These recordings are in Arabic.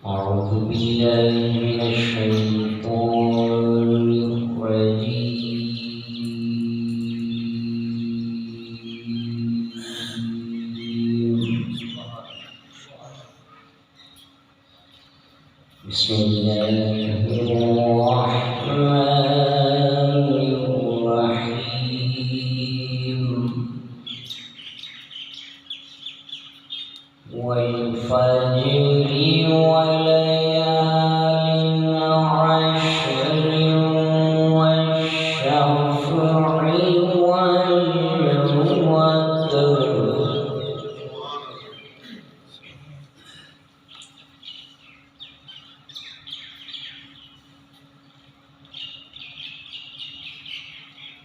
أعوذ بالله من الشيطان الرجيم. بسم الله الرحمن الرحيم. والفجر وليال عشر والشفع والوتر.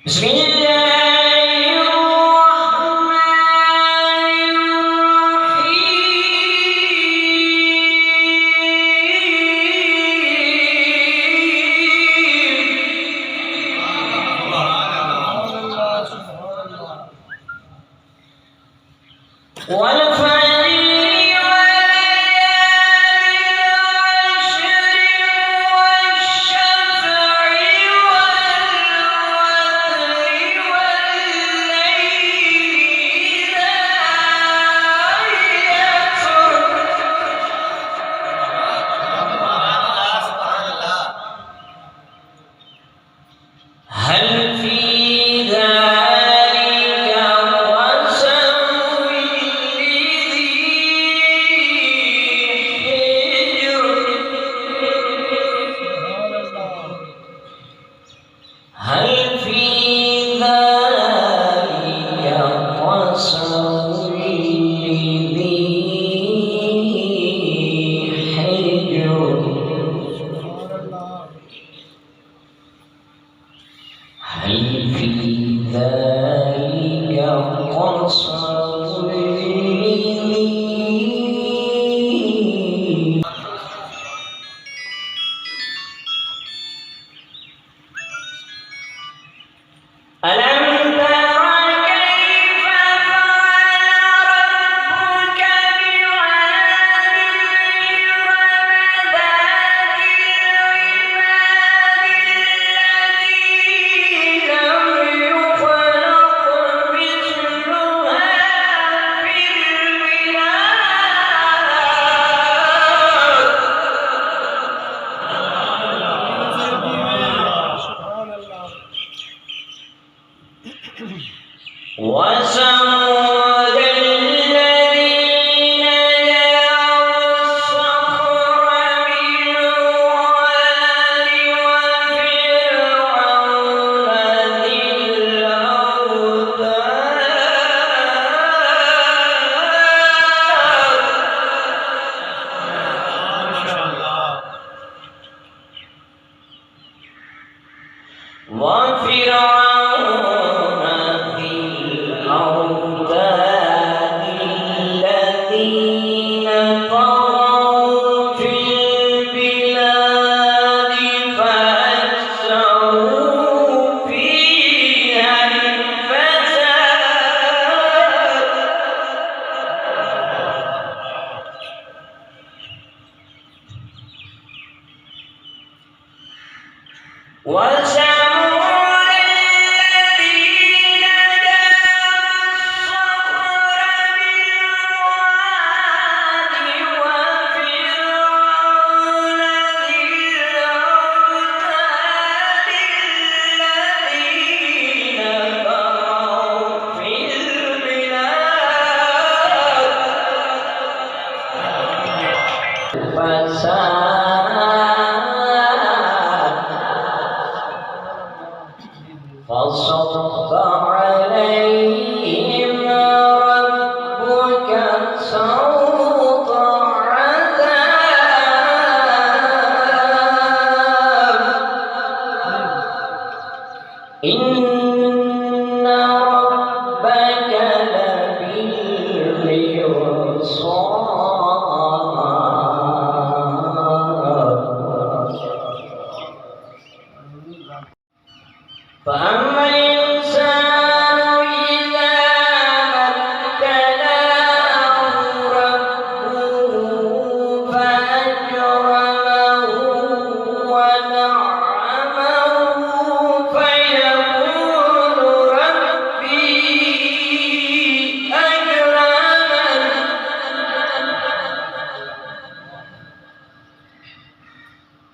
بسم الله فصب عليهم ربك سوط عذاب إن ربك لبالمرصاد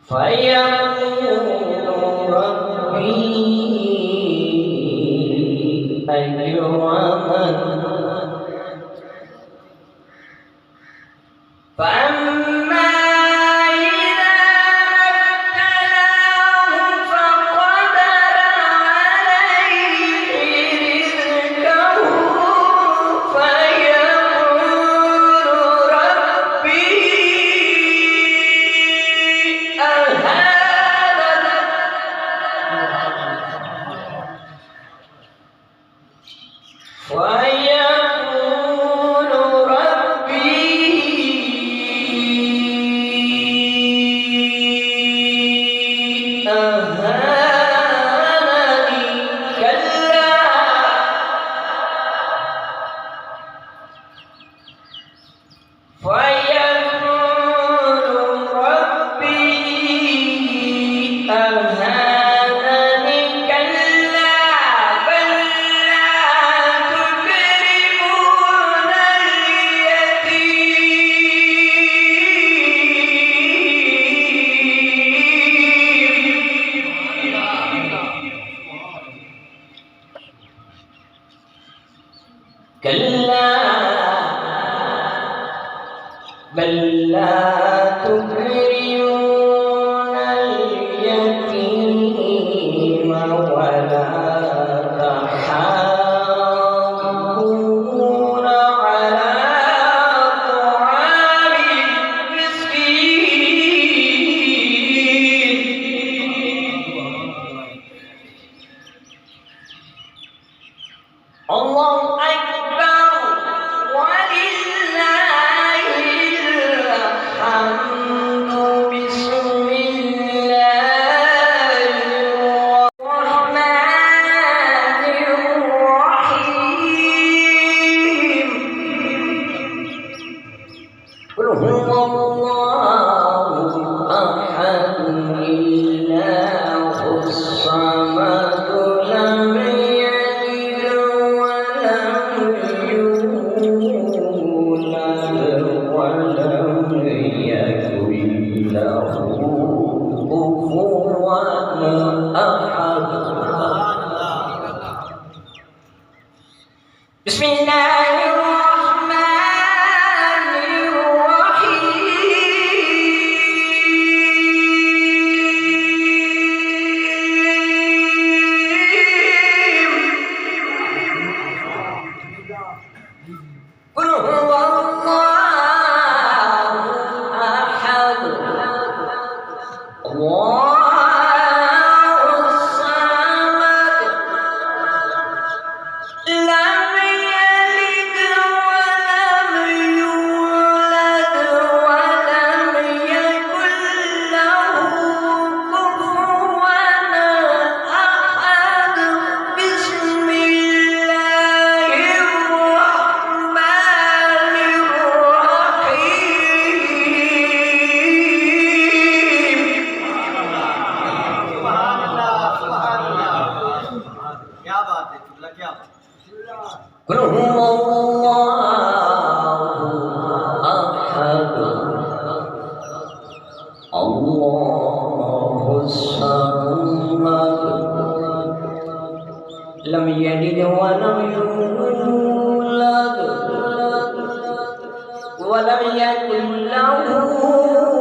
فيقول ربي أكرمن فأما إذا ابتلاه فقدر عليه رزقه فيقول ربي أهانن ويقول ربي أهانني كلا فيقول ربي أهانني كلا بل لا تكرمون اليتيم كلا بل لا تكرمون اليتيم ولا تحاضون على طعام المسكين الله أكبر ولله الحمد بسم الله الرحمن الرحيم قل هو الله أحد الله الصمد لم يلد ولم يولد ولم يكن له كفوا أحد بسم الله الرحمن الرحيم قل هو الله أحد الله الصمد لم يلد ولم يولد ولم يكن له كفوا أحد بسم الله الرحمن الرحيم سبحان الله سبحان الله क्या बात है चुगला क्या बात قل هو الله أحد الله الصمد لم يلد ولم يولد ولم يكن له